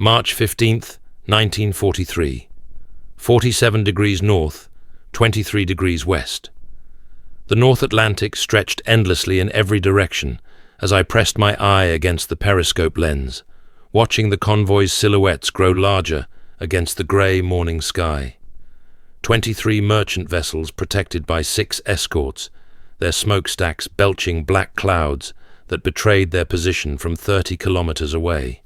March 15th, 1943. 47 degrees north, 23 degrees west. The North Atlantic stretched endlessly in every direction as I pressed my eye against the periscope lens, watching the convoy's silhouettes grow larger against the grey morning sky. 23 merchant vessels protected by 6 escorts, their smokestacks belching black clouds that betrayed their position from 30 kilometers away.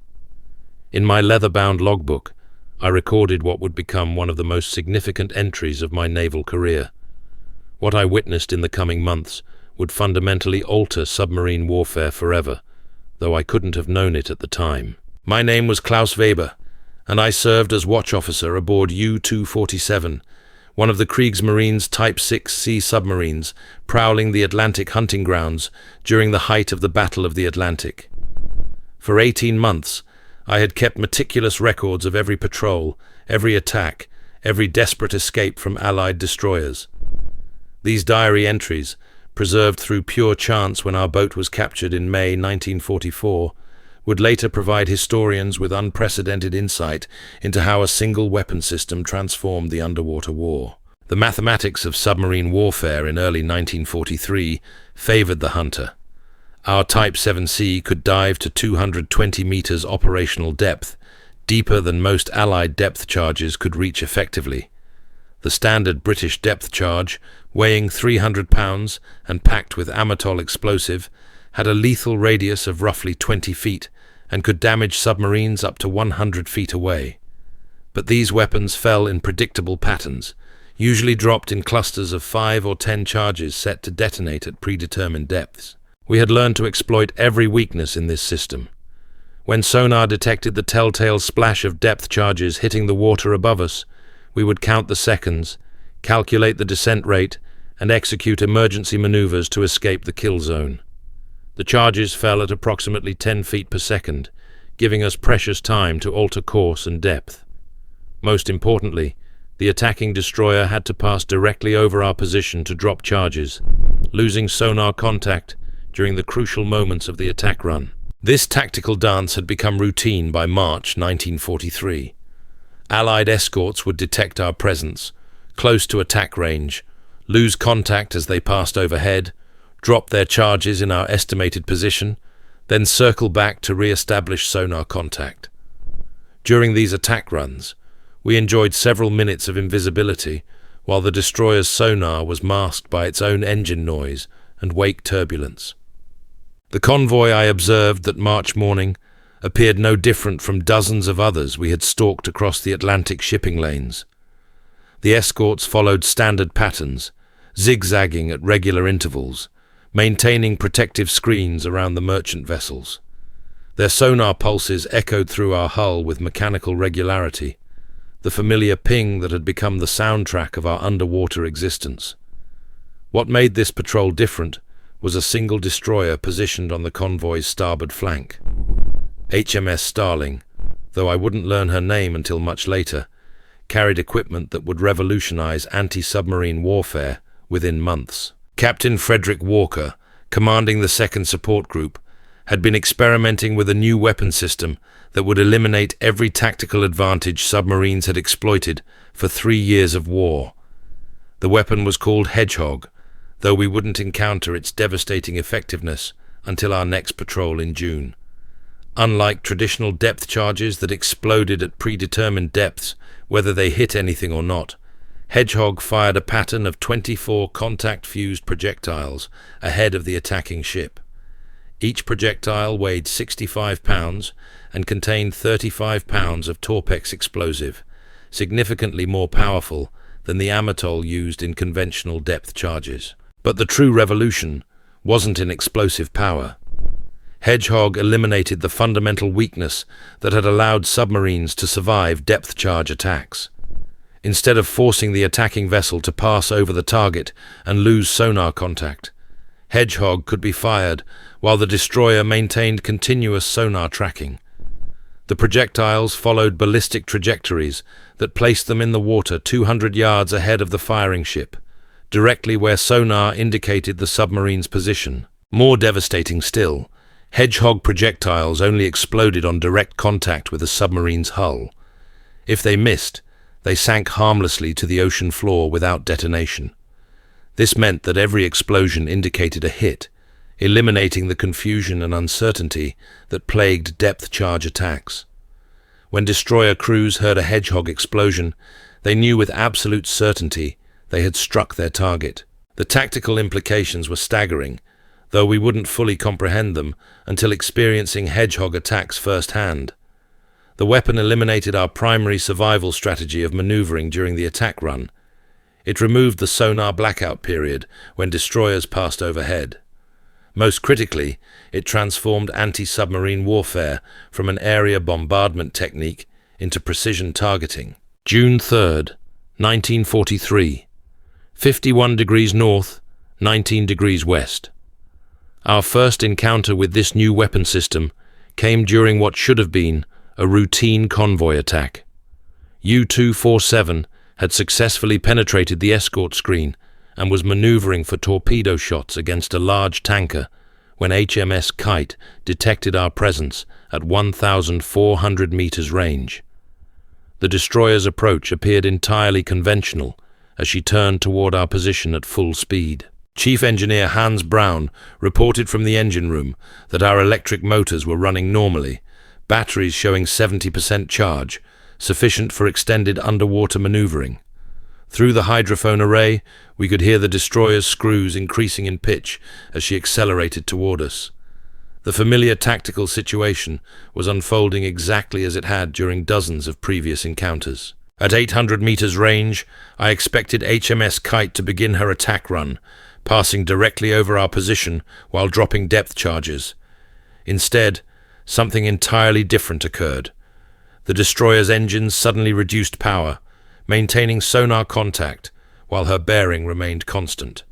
In my leather-bound logbook, I recorded what would become one of the most significant entries of my naval career. What I witnessed in the coming months would fundamentally alter submarine warfare forever, though I couldn't have known it at the time. My name was Klaus Vber, and I served as watch officer aboard U-247, one of the Kriegsmarine's Type 6C submarines, prowling the Atlantic hunting grounds during the height of the Battle of the Atlantic. For 18 months, I had kept meticulous records of every patrol, every attack, every desperate escape from Allied destroyers. These diary entries, preserved through pure chance when our boat was captured in May 1944, would later provide historians with unprecedented insight into how a single weapon system transformed the underwater war. The mathematics of submarine warfare in early 1943 favored the hunter. Our Type 7C could dive to 220 meters operational depth, deeper than most Allied depth charges could reach effectively. The standard British depth charge, weighing 300 pounds and packed with amatol explosive, had a lethal radius of roughly 20 feet and could damage submarines up to 100 feet away. But these weapons fell in predictable patterns, usually dropped in clusters of 5 or 10 charges set to detonate at predetermined depths. We had learned to exploit every weakness in this system. When sonar detected the telltale splash of depth charges hitting the water above us, we would count the seconds, calculate the descent rate, and execute emergency maneuvers to escape the kill zone. The charges fell at approximately 10 feet per second, giving us precious time to alter course and depth. Most importantly, the attacking destroyer had to pass directly over our position to drop charges, losing sonar contact during the crucial moments of the attack run. This tactical dance had become routine by March 1943. Allied escorts would detect our presence, close to attack range, lose contact as they passed overhead, drop their charges in our estimated position, then circle back to re-establish sonar contact. During these attack runs, we enjoyed several minutes of invisibility while the destroyer's sonar was masked by its own engine noise and wake turbulence. The convoy I observed that March morning appeared no different from dozens of others we had stalked across the Atlantic shipping lanes. The escorts followed standard patterns, zigzagging at regular intervals, maintaining protective screens around the merchant vessels. Their sonar pulses echoed through our hull with mechanical regularity, the familiar ping that had become the soundtrack of our underwater existence. What made this patrol different was a single destroyer positioned on the convoy's starboard flank. HMS Starling, though I wouldn't learn her name until much later, carried equipment that would revolutionize anti-submarine warfare within months. Captain Frederick Walker, commanding the 2nd Support Group, had been experimenting with a new weapon system that would eliminate every tactical advantage submarines had exploited for 3 years of war. The weapon was called Hedgehog, though we wouldn't encounter its devastating effectiveness until our next patrol in June. Unlike traditional depth charges that exploded at predetermined depths, whether they hit anything or not, Hedgehog fired a pattern of 24 contact-fused projectiles ahead of the attacking ship. Each projectile weighed 65 pounds and contained 35 pounds of Torpex explosive, significantly more powerful than the amatol used in conventional depth charges. But the true revolution wasn't in explosive power. Hedgehog eliminated the fundamental weakness that had allowed submarines to survive depth charge attacks. Instead of forcing the attacking vessel to pass over the target and lose sonar contact, Hedgehog could be fired while the destroyer maintained continuous sonar tracking. The projectiles followed ballistic trajectories that placed them in the water 200 yards ahead of the firing ship, directly where sonar indicated the submarine's position. More devastating still, Hedgehog projectiles only exploded on direct contact with a submarine's hull. If they missed, they sank harmlessly to the ocean floor without detonation. This meant that every explosion indicated a hit, eliminating the confusion and uncertainty that plagued depth-charge attacks. When destroyer crews heard a Hedgehog explosion, they knew with absolute certainty they had struck their target. The tactical implications were staggering, though we wouldn't fully comprehend them until experiencing Hedgehog attacks firsthand. The weapon eliminated our primary survival strategy of maneuvering during the attack run. It removed the sonar blackout period when destroyers passed overhead. Most critically, it transformed anti-submarine warfare from an area bombardment technique into precision targeting. June 3rd, 1943. 51 degrees north, 19 degrees west. Our first encounter with this new weapon system came during what should have been a routine convoy attack. U-247 had successfully penetrated the escort screen and was maneuvering for torpedo shots against a large tanker when HMS Kite detected our presence at 1,400 meters range. The destroyer's approach appeared entirely conventional as she turned toward our position at full speed. Chief Engineer Hans Braun reported from the engine room that our electric motors were running normally, batteries showing 70% charge, sufficient for extended underwater maneuvering. Through the hydrophone array, we could hear the destroyer's screws increasing in pitch as she accelerated toward us. The familiar tactical situation was unfolding exactly as it had during dozens of previous encounters. At 800 meters range, I expected HMS Kite to begin her attack run, passing directly over our position while dropping depth charges. Instead, something entirely different occurred. The destroyer's engines suddenly reduced power, maintaining sonar contact while her bearing remained constant.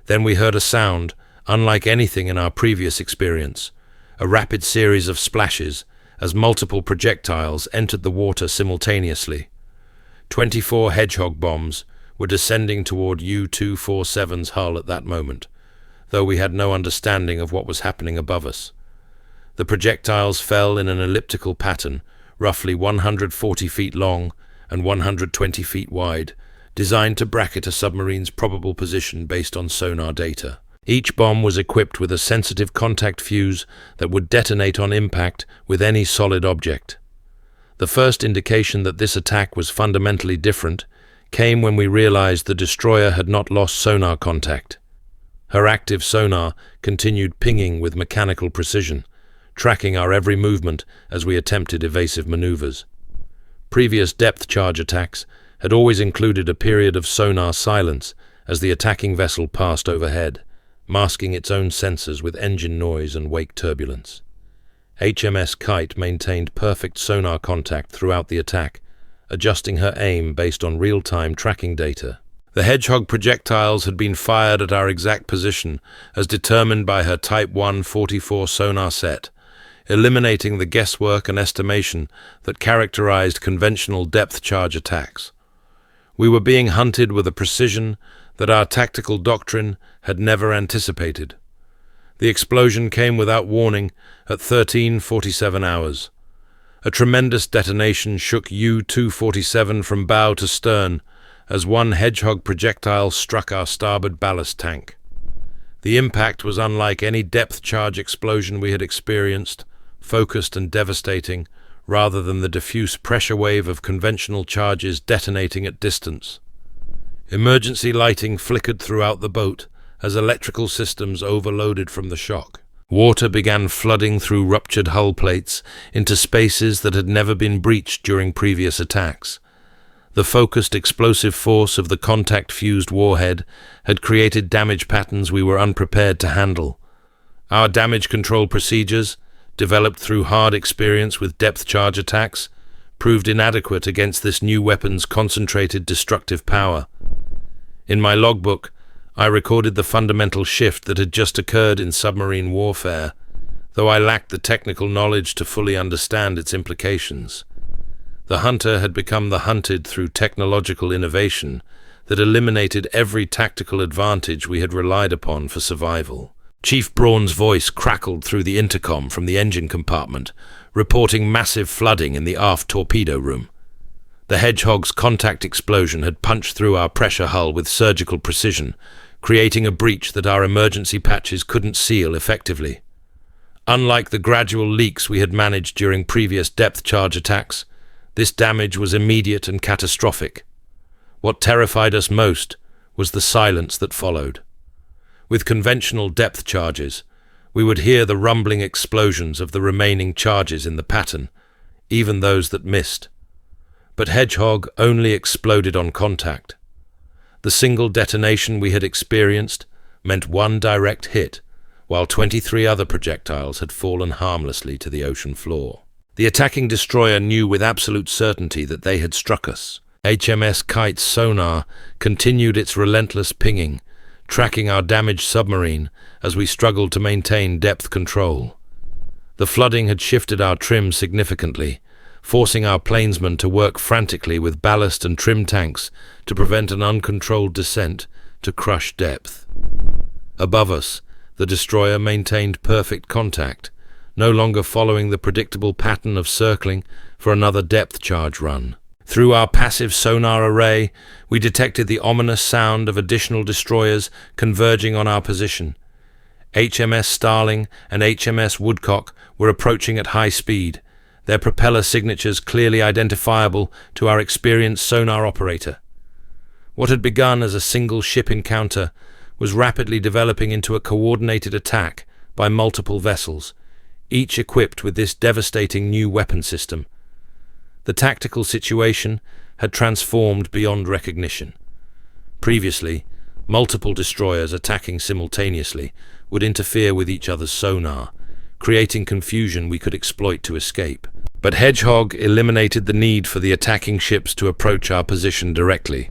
Then we heard a sound unlike anything in our previous experience, a rapid series of splashes as multiple projectiles entered the water simultaneously. 24 Hedgehog bombs were descending toward U-247's hull at that moment, though we had no understanding of what was happening above us. The projectiles fell in an elliptical pattern, roughly 140 feet long and 120 feet wide, designed to bracket a submarine's probable position based on sonar data. Each bomb was equipped with a sensitive contact fuse that would detonate on impact with any solid object. The first indication that this attack was fundamentally different came when we realized the destroyer had not lost sonar contact. Her active sonar continued pinging with mechanical precision, tracking our every movement as we attempted evasive maneuvers. Previous depth charge attacks had always included a period of sonar silence as the attacking vessel passed overhead, masking its own sensors with engine noise and wake turbulence. HMS Kite maintained perfect sonar contact throughout the attack, adjusting her aim based on real-time tracking data. The Hedgehog projectiles had been fired at our exact position as determined by her Type 144 sonar set, eliminating the guesswork and estimation that characterized conventional depth charge attacks. We were being hunted with a precision that our tactical doctrine had never anticipated. The explosion came without warning at 13:47 hours. A tremendous detonation shook U-247 from bow to stern as one Hedgehog projectile struck our starboard ballast tank. The impact was unlike any depth charge explosion we had experienced, focused and devastating, rather than the diffuse pressure wave of conventional charges detonating at distance. Emergency lighting flickered throughout the boat as electrical systems overloaded from the shock. Water began flooding through ruptured hull plates into spaces that had never been breached during previous attacks. The focused explosive force of the contact-fused warhead had created damage patterns we were unprepared to handle. Our damage control procedures, developed through hard experience with depth charge attacks, proved inadequate against this new weapon's concentrated destructive power. In my logbook, I recorded the fundamental shift that had just occurred in submarine warfare, though I lacked the technical knowledge to fully understand its implications. The hunter had become the hunted through technological innovation that eliminated every tactical advantage we had relied upon for survival. Chief Braun's voice crackled through the intercom from the engine compartment, reporting massive flooding in the aft torpedo room. The Hedgehog's contact explosion had punched through our pressure hull with surgical precision, creating a breach that our emergency patches couldn't seal effectively. Unlike the gradual leaks we had managed during previous depth charge attacks, this damage was immediate and catastrophic. What terrified us most was the silence that followed. With conventional depth charges, we would hear the rumbling explosions of the remaining charges in the pattern, even those that missed. But Hedgehog only exploded on contact. The single detonation we had experienced meant one direct hit, while 23 other projectiles had fallen harmlessly to the ocean floor. The attacking destroyer knew with absolute certainty that they had struck us. HMS Kite's sonar continued its relentless pinging, tracking our damaged submarine as we struggled to maintain depth control. The flooding had shifted our trim significantly, forcing our planesmen to work frantically with ballast and trim tanks to prevent an uncontrolled descent to crush depth. Above us, the destroyer maintained perfect contact, no longer following the predictable pattern of circling for another depth charge run. Through our passive sonar array, we detected the ominous sound of additional destroyers converging on our position. HMS Starling and HMS Woodcock were approaching at high speed, their propeller signatures clearly identifiable to our experienced sonar operator. What had begun as a single ship encounter was rapidly developing into a coordinated attack by multiple vessels, each equipped with this devastating new weapon system. The tactical situation had transformed beyond recognition. Previously, multiple destroyers attacking simultaneously would interfere with each other's sonar, creating confusion we could exploit to escape. But Hedgehog eliminated the need for the attacking ships to approach our position directly.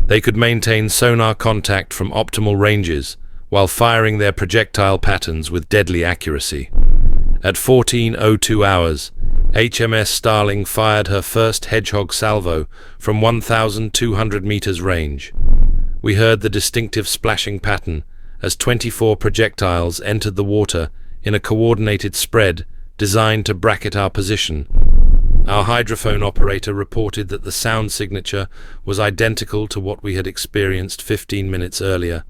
They could maintain sonar contact from optimal ranges while firing their projectile patterns with deadly accuracy. At 14:02 hours, HMS Starling fired her first Hedgehog salvo from 1,200 meters range. We heard the distinctive splashing pattern as 24 projectiles entered the water in a coordinated spread designed to bracket our position. Our hydrophone operator reported that the sound signature was identical to what we had experienced 15 minutes earlier,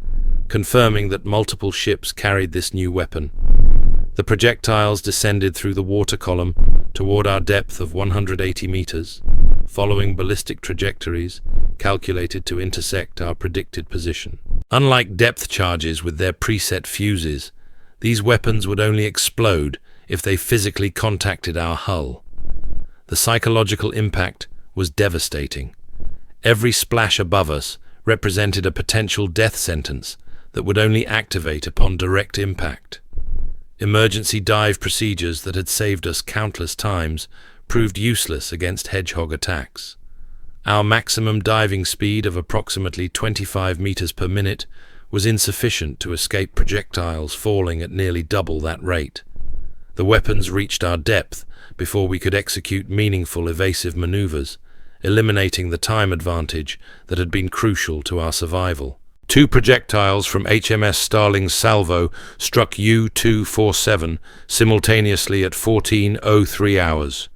confirming that multiple ships carried this new weapon. The projectiles descended through the water column toward our depth of 180 meters, following ballistic trajectories calculated to intersect our predicted position. Unlike depth charges with their preset fuses, these weapons would only explode if they physically contacted our hull. The psychological impact was devastating. Every splash above us represented a potential death sentence that would only activate upon direct impact. Emergency dive procedures that had saved us countless times proved useless against Hedgehog attacks. Our maximum diving speed of approximately 25 meters per minute was insufficient to escape projectiles falling at nearly double that rate. The weapons reached our depth before we could execute meaningful evasive maneuvers, eliminating the time advantage that had been crucial to our survival. 2 projectiles from HMS Starling's salvo struck U-247 simultaneously at 14:03 hours.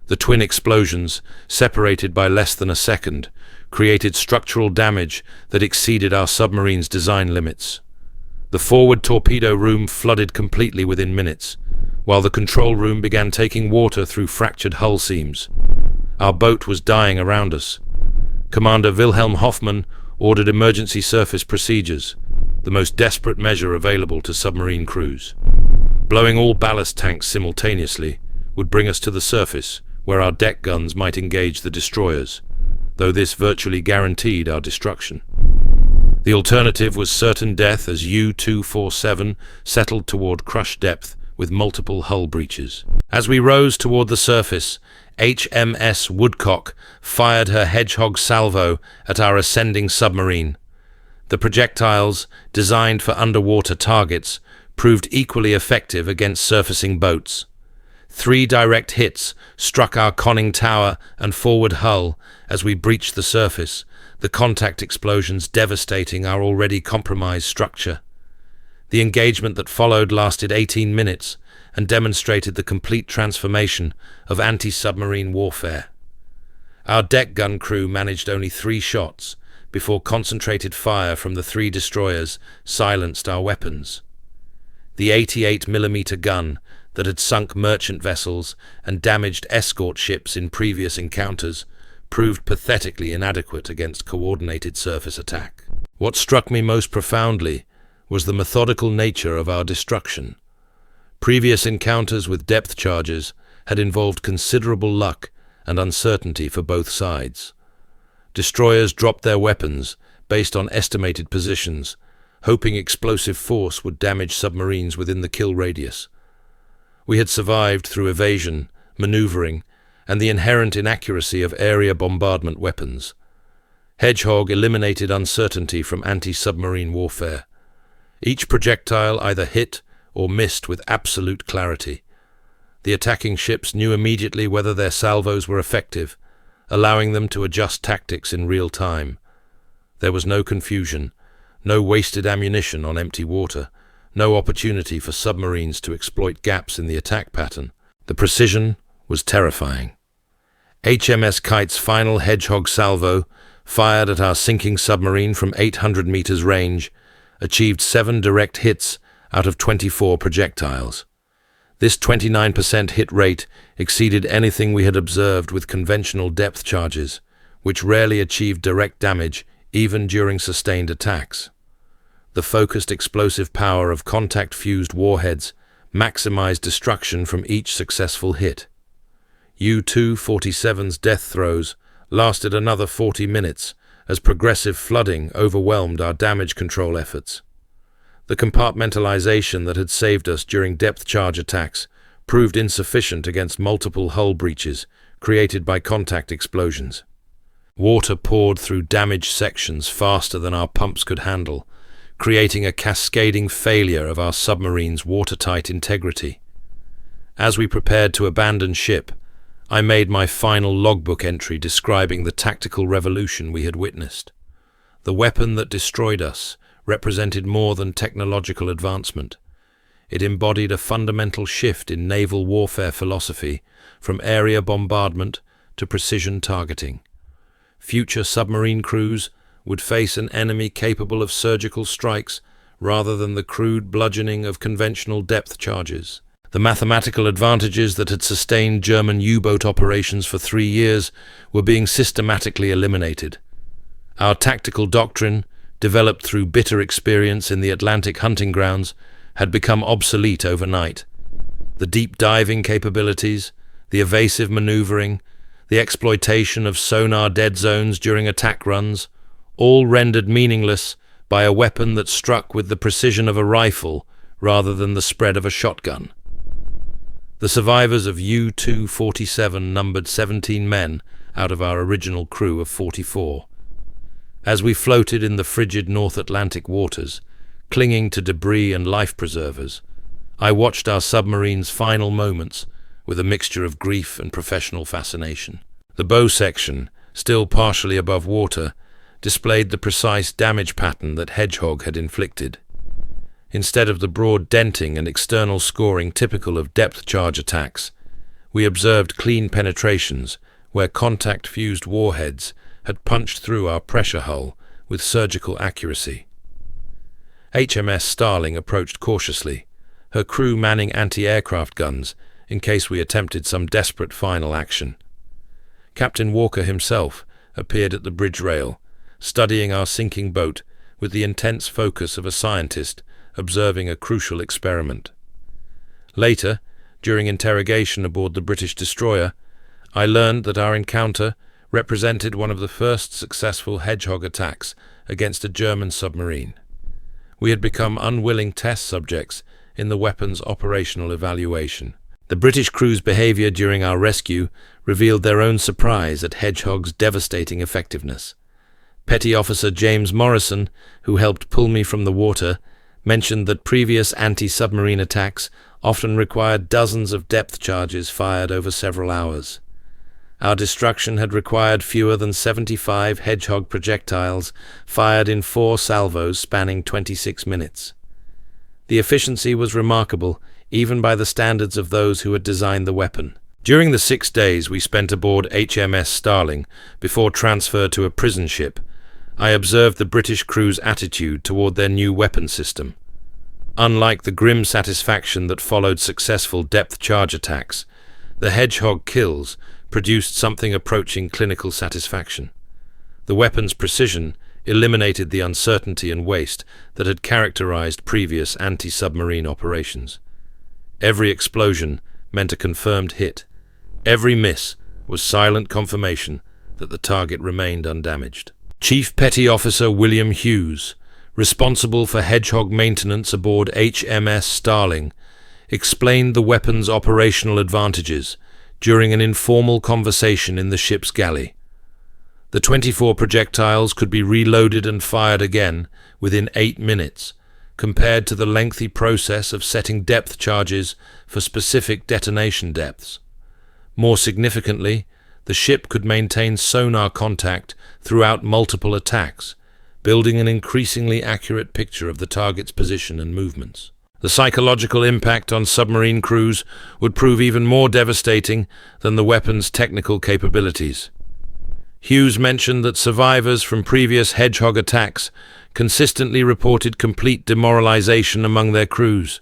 The twin explosions, separated by less than a second, created structural damage that exceeded our submarine's design limits. The forward torpedo room flooded completely within minutes, while the control room began taking water through fractured hull seams. Our boat was dying around us. Commander Wilhelm Hoffmann ordered emergency surface procedures, the most desperate measure available to submarine crews. Blowing all ballast tanks simultaneously would bring us to the surface, where our deck guns might engage the destroyers, though this virtually guaranteed our destruction. The alternative was certain death as U-247 settled toward crush depth with multiple hull breaches. As we rose toward the surface, HMS Woodcock fired her Hedgehog salvo at our ascending submarine. The projectiles, designed for underwater targets, proved equally effective against surfacing boats. 3 direct hits struck our conning tower and forward hull as we breached the surface, the contact explosions devastating our already compromised structure. The engagement that followed lasted 18 minutes and demonstrated the complete transformation of anti-submarine warfare. Our deck gun crew managed only 3 shots before concentrated fire from the 3 destroyers silenced our weapons. The 88mm gun that had sunk merchant vessels and damaged escort ships in previous encounters proved pathetically inadequate against coordinated surface attack. What struck me most profoundly was the methodical nature of our destruction. Previous encounters with depth charges had involved considerable luck and uncertainty for both sides. Destroyers dropped their weapons based on estimated positions, hoping explosive force would damage submarines within the kill radius. We had survived through evasion, maneuvering, and the inherent inaccuracy of area bombardment weapons. Hedgehog eliminated uncertainty from anti-submarine warfare. Each projectile either hit or missed with absolute clarity. The attacking ships knew immediately whether their salvos were effective, allowing them to adjust tactics in real time. There was no confusion, no wasted ammunition on empty water, no opportunity for submarines to exploit gaps in the attack pattern. The precision was terrifying. HMS Kite's final Hedgehog salvo, fired at our sinking submarine from 800 meters range, achieved 7 direct hits out of 24 projectiles. This 29% hit rate exceeded anything we had observed with conventional depth charges, which rarely achieved direct damage even during sustained attacks. The focused explosive power of contact-fused warheads maximized destruction from each successful hit. U-247's death throes lasted another 40 minutes as progressive flooding overwhelmed our damage control efforts. The compartmentalization that had saved us during depth charge attacks proved insufficient against multiple hull breaches created by contact explosions. Water poured through damaged sections faster than our pumps could handle, creating a cascading failure of our submarine's watertight integrity. As we prepared to abandon ship, I made my final logbook entry describing the tactical revolution we had witnessed. The weapon that destroyed us represented more than technological advancement. It embodied a fundamental shift in naval warfare philosophy, from area bombardment to precision targeting. Future submarine crews would face an enemy capable of surgical strikes rather than the crude bludgeoning of conventional depth charges. The mathematical advantages that had sustained German U-boat operations for 3 years were being systematically eliminated. Our tactical doctrine, developed through bitter experience in the Atlantic hunting grounds, had become obsolete overnight. The deep diving capabilities, the evasive maneuvering, the exploitation of sonar dead zones during attack runs, all rendered meaningless by a weapon that struck with the precision of a rifle rather than the spread of a shotgun. The survivors of U-247 numbered 17 men out of our original crew of 44. As we floated in the frigid North Atlantic waters, clinging to debris and life preservers, I watched our submarine's final moments with a mixture of grief and professional fascination. The bow section, still partially above water, displayed the precise damage pattern that Hedgehog had inflicted. Instead of the broad denting and external scoring typical of depth charge attacks, we observed clean penetrations where contact-fused warheads had punched through our pressure hull with surgical accuracy. HMS Starling approached cautiously, her crew manning anti-aircraft guns in case we attempted some desperate final action. Captain Walker himself appeared at the bridge rail, studying our sinking boat with the intense focus of a scientist observing a crucial experiment. Later, during interrogation aboard the British destroyer, I learned that our encounter represented one of the first successful Hedgehog attacks against a German submarine. We had become unwilling test subjects in the weapon's operational evaluation. The British crew's behavior during our rescue revealed their own surprise at Hedgehog's devastating effectiveness. Petty Officer James Morrison, who helped pull me from the water, mentioned that previous anti-submarine attacks often required dozens of depth charges fired over several hours. Our destruction had required fewer than 75 Hedgehog projectiles fired in 4 salvos spanning 26 minutes. The efficiency was remarkable, even by the standards of those who had designed the weapon. During the 6 days we spent aboard HMS Starling before transfer to a prison ship, I observed the British crew's attitude toward their new weapon system. Unlike the grim satisfaction that followed successful depth charge attacks, the Hedgehog kills produced something approaching clinical satisfaction. The weapon's precision eliminated the uncertainty and waste that had characterized previous anti-submarine operations. Every explosion meant a confirmed hit. Every miss was silent confirmation that the target remained undamaged. Chief Petty Officer William Hughes, responsible for Hedgehog maintenance aboard HMS Starling, explained the weapon's operational advantages during an informal conversation in the ship's galley. The 24 projectiles could be reloaded and fired again within 8 minutes, compared to the lengthy process of setting depth charges for specific detonation depths. More significantly, the ship could maintain sonar contact throughout multiple attacks, building an increasingly accurate picture of the target's position and movements. The psychological impact on submarine crews would prove even more devastating than the weapon's technical capabilities. Hughes mentioned that survivors from previous Hedgehog attacks consistently reported complete demoralization among their crews.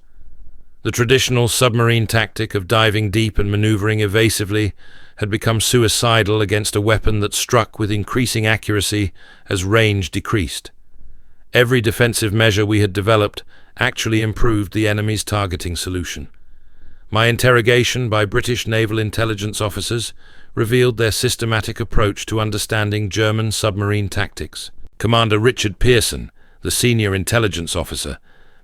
The traditional submarine tactic of diving deep and maneuvering evasively had become suicidal against a weapon that struck with increasing accuracy as range decreased. Every defensive measure we had developed actually improved the enemy's targeting solution. My interrogation by British naval intelligence officers revealed their systematic approach to understanding German submarine tactics. Commander Richard Pearson, the senior intelligence officer,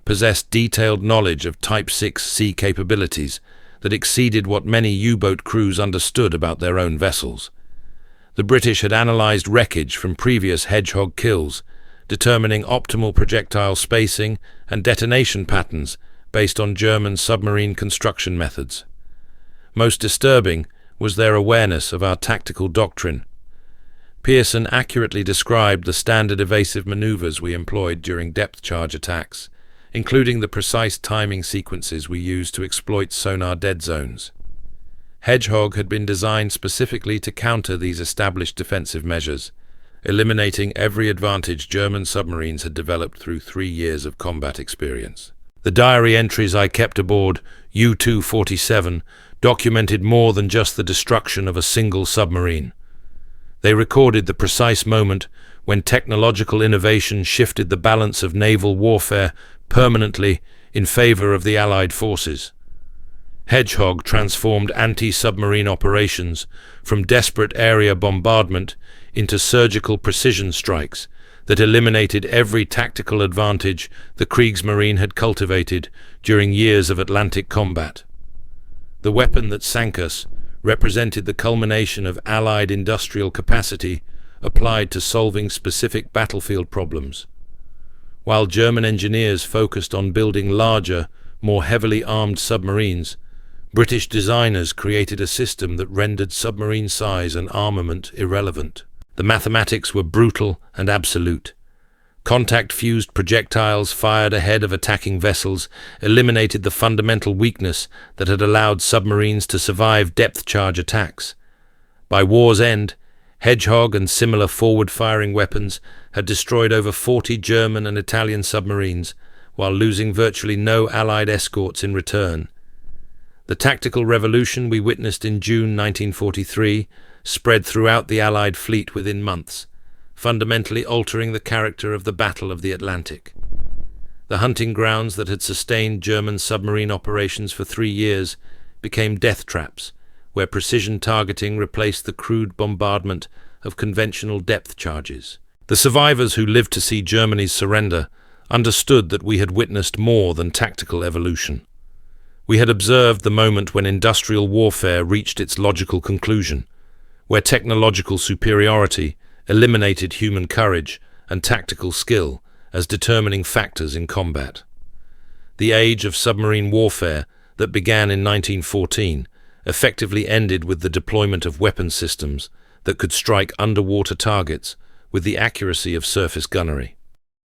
possessed detailed knowledge of Type 6C capabilities that exceeded what many U-boat crews understood about their own vessels. The British had analyzed wreckage from previous Hedgehog kills, determining optimal projectile spacing and detonation patterns based on German submarine construction methods. Most disturbing was their awareness of our tactical doctrine. Pearson accurately described the standard evasive maneuvers we employed during depth charge attacks, including the precise timing sequences we used to exploit sonar dead zones. Hedgehog had been designed specifically to counter these established defensive measures, eliminating every advantage German submarines had developed through 3 years of combat experience. The diary entries I kept aboard U-247 documented more than just the destruction of a single submarine. They recorded the precise moment when technological innovation shifted the balance of naval warfare permanently in favor of the Allied forces. Hedgehog transformed anti-submarine operations from desperate area bombardment into surgical precision strikes that eliminated every tactical advantage the Kriegsmarine had cultivated during years of Atlantic combat. The weapon that sank us represented the culmination of Allied industrial capacity applied to solving specific battlefield problems. While German engineers focused on building larger, more heavily armed submarines, British designers created a system that rendered submarine size and armament irrelevant. The mathematics were brutal and absolute. Contact-fused projectiles fired ahead of attacking vessels eliminated the fundamental weakness that had allowed submarines to survive depth-charge attacks. By war's end, Hedgehog and similar forward-firing weapons had destroyed over 40 German and Italian submarines, while losing virtually no Allied escorts in return. The tactical revolution we witnessed in June 1943 spread throughout the Allied fleet within months, fundamentally altering the character of the Battle of the Atlantic. The hunting grounds that had sustained German submarine operations for 3 years became death traps, where precision targeting replaced the crude bombardment of conventional depth charges. The survivors who lived to see Germany's surrender understood that we had witnessed more than tactical evolution. We had observed the moment when industrial warfare reached its logical conclusion, where technological superiority eliminated human courage and tactical skill as determining factors in combat. The age of submarine warfare that began in 1914 effectively ended with the deployment of weapon systems that could strike underwater targets with the accuracy of surface gunnery.